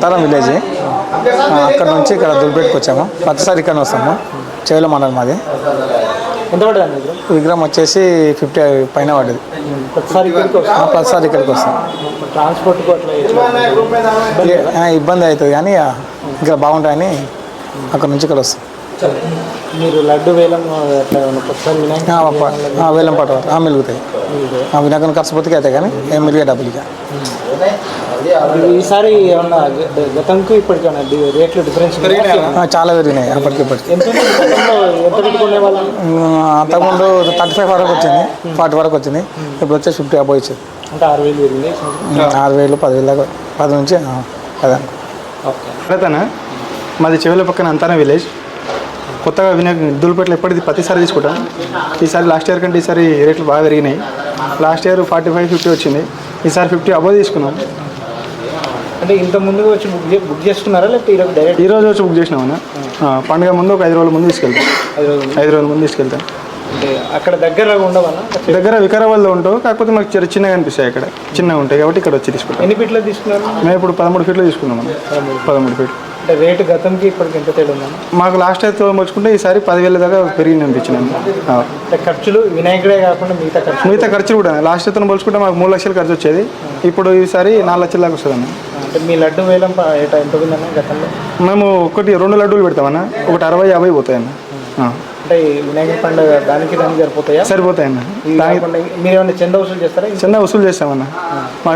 Antaram village. అక్కడ నుంచి ఇక్కడ దుల్పేటకి వచ్చాము. ప్రతిసారి ఇక్కడ వస్తాము. చేవల మండలం మాది. ఎంత పడుతుంది విగ్రహం వచ్చేసి 50 పైన పడ్డది. ప్రతిసారి ఇక్కడికి వస్తాం. ట్రాన్స్పోర్ట్ ఇబ్బంది అవుతుంది కానీ ఇక్కడ బాగుంటాయని అక్కడ నుంచి ఇక్కడ వస్తాం. మీరు లడ్డు వేలం వేలం పాట మిలుగుతాయి. వినాయకుని ఖర్చు పోతే అవుతాయి కానీ ఏం మిలిగే డబ్బులు. ఈసారి ఏమన్నా గతంకు ఇప్పటికైనా రేట్లు డిఫరెన్స్ చాలా పెరిగినాయి. అప్పటికి ఎంత పెట్టుకునే వాళ్ళు? అంతకుముందు 35 వరకు వచ్చింది, 40 వరకు వచ్చింది. ఇప్పుడు వచ్చేసి 50 అబోవ్ ఇచ్చింది. అంటే 6,000 పెరిగింది. 6,000 10,000 దాకా 10 నుంచి 10. ఓకే. మాది చెవుల పక్కన అంతారం విలేజ్. కొత్తగా దుల్పేటలో ఎప్పటిది ప్రతిసారి తీసుకుంటాం. ఈసారి లాస్ట్ ఇయర్ కంటే ఈసారి రేట్లు బాగా పెరిగినాయి. లాస్ట్ ఇయర్ 45-50 వచ్చింది. ఈసారి 50 అబోవ్ తీసుకున్నాం. అంటే ఇంత ముందుగా వచ్చి బుక్ చేసుకున్నారా లేకపోతే ఈరోజు వచ్చి బుక్ చేసినామన్నా. పండుగ ముందు ఒక 5 రోజుల ముందు తీసుకెళ్తాం. 5 రోజుల ముందు తీసుకెళ్తాం. అంటే అక్కడ దగ్గర ఉండవన్నా? దగ్గర వికారాబాద్లో ఉంటావు, కాకపోతే మాకు చిన్నగా అనిపిస్తాయి. అక్కడ చిన్నగా ఉంటాయి కాబట్టి ఇక్కడ వచ్చి తీసుకుంటాం. ఎన్ని ఫీట్లు తీసుకున్నారు? మేము ఇప్పుడు 13 ఫీట్లు తీసుకున్నాం. 13 ఫీట్లు. అంటే రేటు గతంకి ఇప్పటికి ఎంత తేడా ఉందన్న? మాకు లాస్ట్ ఇయర్తో పోల్చుకుంటే ఈసారి 10,000 దాకా పెరిగింది అనిపించింది. అంటే ఖర్చులు వినాయకుడే కాకుండా మిగతా ఖర్చులు కూడా లాస్ట్ ఇయర్తో పోల్చుకుంటే మాకు 3 లక్షలు ఖర్చు వచ్చేది. ఇప్పుడు ఈసారి 4 లక్షల దాకా వస్తుందన్న. అంటే మీ లడ్డు వేలం ఎంత ఉందన్న గతంలో? మేము 2 లడ్డూలు పెడతామన్న. ఒకటి 60-50 పోతాయన్న. అంటే వినాయక పండుగ దానికి సరిపోతాయన్న. మీరు ఏమైనా చందా వసూలు చేస్తారా? చందా వసూలు చేస్తామన్న. మా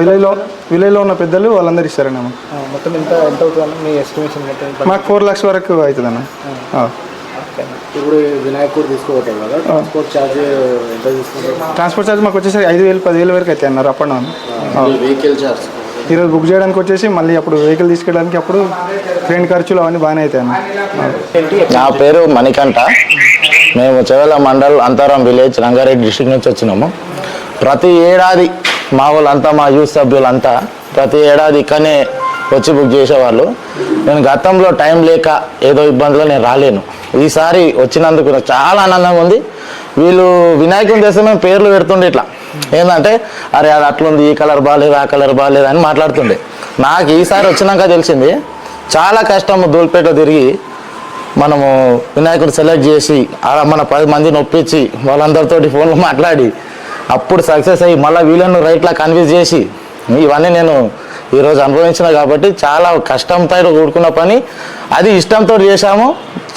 విలేజ్లో ఉన్న పెద్దలు వాళ్ళందరూ ఇస్తారన్న. మొత్తం ఎంత అవుతుందన్న మీ ఎస్టిమేషన్? మాకు 4 లక్షల వరకు అవుతుందన్న. ఇప్పుడు వినాయకుడు తీసుకోవటం కదా, ట్రాన్స్పోర్ట్ ఛార్జ్ ఎంత తీసుకుంటారు? ట్రాన్స్పోర్ట్ ఛార్జ్ మాకు వచ్చేసి 5,000-10,000 వరకు అవుతాయి అన్నారు up and down. Vehicle charge ఈరోజు బుక్ చేయడానికి వచ్చేసి మళ్ళీ అప్పుడు వెహికల్ తీసుకెళ్ళడానికి అప్పుడు ట్రైన్ ఖర్చులు అవన్నీ బాగానే అవుతాయి అన్న. నా పేరు మణికంఠ. మేము చెవెల మండల్ అంతారం విలేజ్ రంగారెడ్డి డిస్ట్రిక్ట్ నుంచి వచ్చినాము. ప్రతి ఏడాది మా వాళ్ళంతా, మా యూత్ సభ్యులంతా ప్రతి ఏడాది ఇక్కడనే వచ్చి బుక్ చేసేవాళ్ళు. నేను గతంలో టైం లేక ఏదో ఇబ్బందులు నేను రాలేను. ఈసారి వచ్చినందుకు నాకు చాలా ఆనందంగా ఉంది. వీళ్ళు వినాయకుని చేస్తే మేము పేర్లు పెడుతుండే ఇట్లా ఏంటంటే, అరే అది అట్లుంది, ఈ కలర్ బాగాలేదు, ఆ కలర్ బాగాలేదు అని మాట్లాడుతుండే. నాకు ఈసారి వచ్చినాక తెలిసింది చాలా కష్టం. ధూల్పేట తిరిగి మనము వినాయకుడు సెలెక్ట్ చేసి మన 10 మందిని ఒప్పించి వాళ్ళందరితోటి ఫోన్లో మాట్లాడి అప్పుడు సక్సెస్ అయ్యి మళ్ళీ వీళ్ళను రైట్లా కన్విన్స్ చేసి ఇవన్నీ నేను ఈరోజు అనుభవించిన కాబట్టి చాలా కష్టంతో కూడుకున్న పని, అది ఇష్టంతో చేశాము.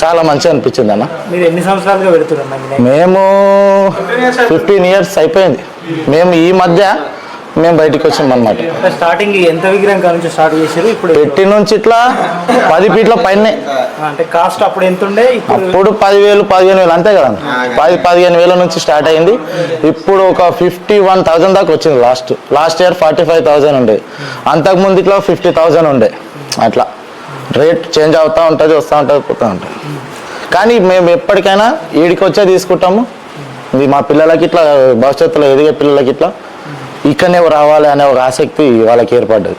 చాలా మంచిగా అనిపించింది అన్న. మీరు ఎన్ని సంవత్సరాలుగా పెడుతున్నారు? మేము 15 ఇయర్స్ అయిపోయింది. మేము ఈ మధ్య బయటకు వచ్చాం అనమాట. స్టార్టింగ్ ఎంత విగ్రహం నుంచి స్టార్ట్ చేశారు? ఇప్పుడు పెట్టి నుంచి ఇట్లా 10 ఫీట్ల పైనే. అంటే కాస్ట్ అప్పుడు ఎంత ఉండే? అప్పుడు 10,000-15,000 అంతే కదా. 10,000-15,000 నుంచి స్టార్ట్ అయింది. ఇప్పుడు ఒక 51,000 దాకా వచ్చింది. లాస్ట్ ఇయర్ 45,000 ఉండే. అంతకుముందు ఇట్లా 50,000 ఉండే. అట్లా రేట్ చేంజ్ అవుతూ ఉంటుంది, వస్తూ ఉంటుంది, పోతూ ఉంటుంది. కానీ మేము ఎప్పటికైనా ఈడికి వచ్చే తీసుకుంటాము. ఇది మా పిల్లలకి ఇట్లా భవిష్యత్తులో ఎదిగే పిల్లలకి ఇట్లా ఇక్కడనే రావాలి అనే ఒక ఆసక్తి వాళ్ళకి ఏర్పడ్డది.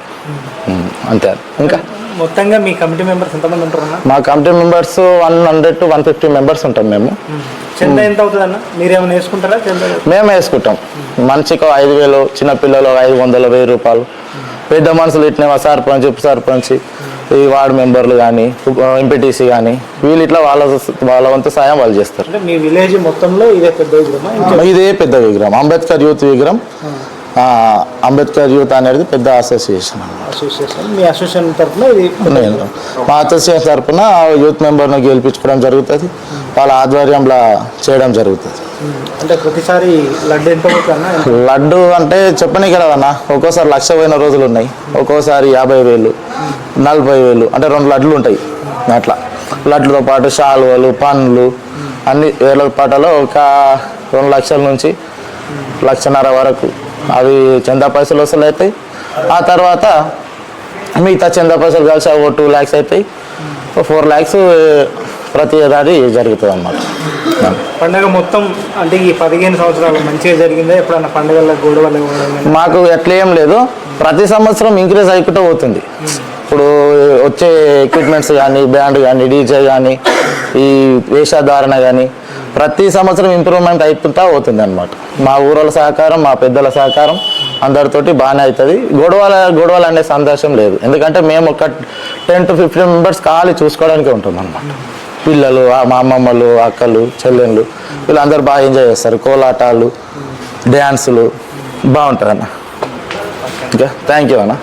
అంతే. ఇంకా మొత్తంగా మీ కమిటీ మెంబర్స్ ఎంతమంది ఉంటారు? మా కమిటీ మెంబర్స్ 100-150 మెంబర్స్ ఉంటాం మేము. చందా ఎంత అవుతుంది అన్న? మీరేమైనా వేసుకుంటారా? మేము వేసుకుంటాం. మనిషికి 5,000, చిన్నపిల్లలు 500-1000 రూపాయలు, పెద్ద మనుషులు ఇట్లా సర్పంచ్, ఉప సర్పంచ్, ఈ వార్డు మెంబర్లు కానీ, ఎంపీటీసీ కానీ వీళ్ళు ఇట్లా వాళ్ళ వంతు సాయం వాళ్ళు చేస్తారు. మీ విలేజ్ మొత్తంలో ఇదే పెద్ద విగ్రహం? ఇదే పెద్ద విగ్రహం. అంబేద్కర్ యూత్ విగ్రహం. అంబేద్కర్ యూత్ అనేది పెద్ద అసోసియేషన్. మీ అసోసియేషన్ తరఫున మా అసోసియేషన్ తరఫున యూత్ మెంబర్ను గెలిపించుకోవడం జరుగుతుంది. వాళ్ళ ఆధ్వర్యంలో చేయడం జరుగుతుంది. అంటే ప్రతిసారి లడ్డు ఎంత పోతుందన్న? లడ్డు అంటే చెప్పనీకి కదన్నా. ఒక్కోసారి 1,00,000 పోయిన రోజులు ఉన్నాయి, ఒక్కోసారి 50,000, 40,000. అంటే 2 లడ్లు ఉంటాయి. అట్లా లడ్లతో పాటు శాలువలు, పండ్లు అన్ని వేల పాటలో ఒక 2 లక్షల నుంచి 1,50,000 వరకు అవి చందా పైసలు వసూలు అవుతాయి. ఆ తర్వాత మిగతా చందా పైసలు కలిసి 2 lakhs అవుతాయి. 4 lakhs ప్రతి ఏడాది జరుగుతుంది అన్నమాట. పండుగ మొత్తం అంటే ఈ 15 సంవత్సరాలు మంచిగా జరిగిందా? ఎప్పుడన్నా పండుగల గొడవలు? మాకు ఎట్లా ఏం లేదు. ప్రతి సంవత్సరం ఇంక్రీజ్ అయిపోతూ పోతుంది. ఇప్పుడు వచ్చే ఎక్విప్మెంట్స్ కానీ, బ్యాండ్ కానీ, డీజే కానీ, ఈ వేషధారణ కానీ ప్రతి సంవత్సరం ఇంప్రూవ్మెంట్ అయిపోతూ పోతుంది అన్నమాట. మా ఊరోళ్ళ సహకారం, మా పెద్దల సహకారం, అందరితోటి బాగానే అవుతుంది. గొడవలు అనే సందేశం లేదు. ఎందుకంటే మేము ఒక 10 to 15 మెంబర్స్ ఖాళీ చూసుకోవడానికే ఉంటాం అన్నమాట. పిల్లలు, మా అమ్మమ్మలు, అక్కలు, చెల్లెళ్ళు వీళ్ళందరూ బాగా ఎంజాయ్ చేస్తారు. కోలాటాలు, డ్యాన్సులు బాగుంటుంది అన్న. ఓకే, థ్యాంక్ యూ అన్న.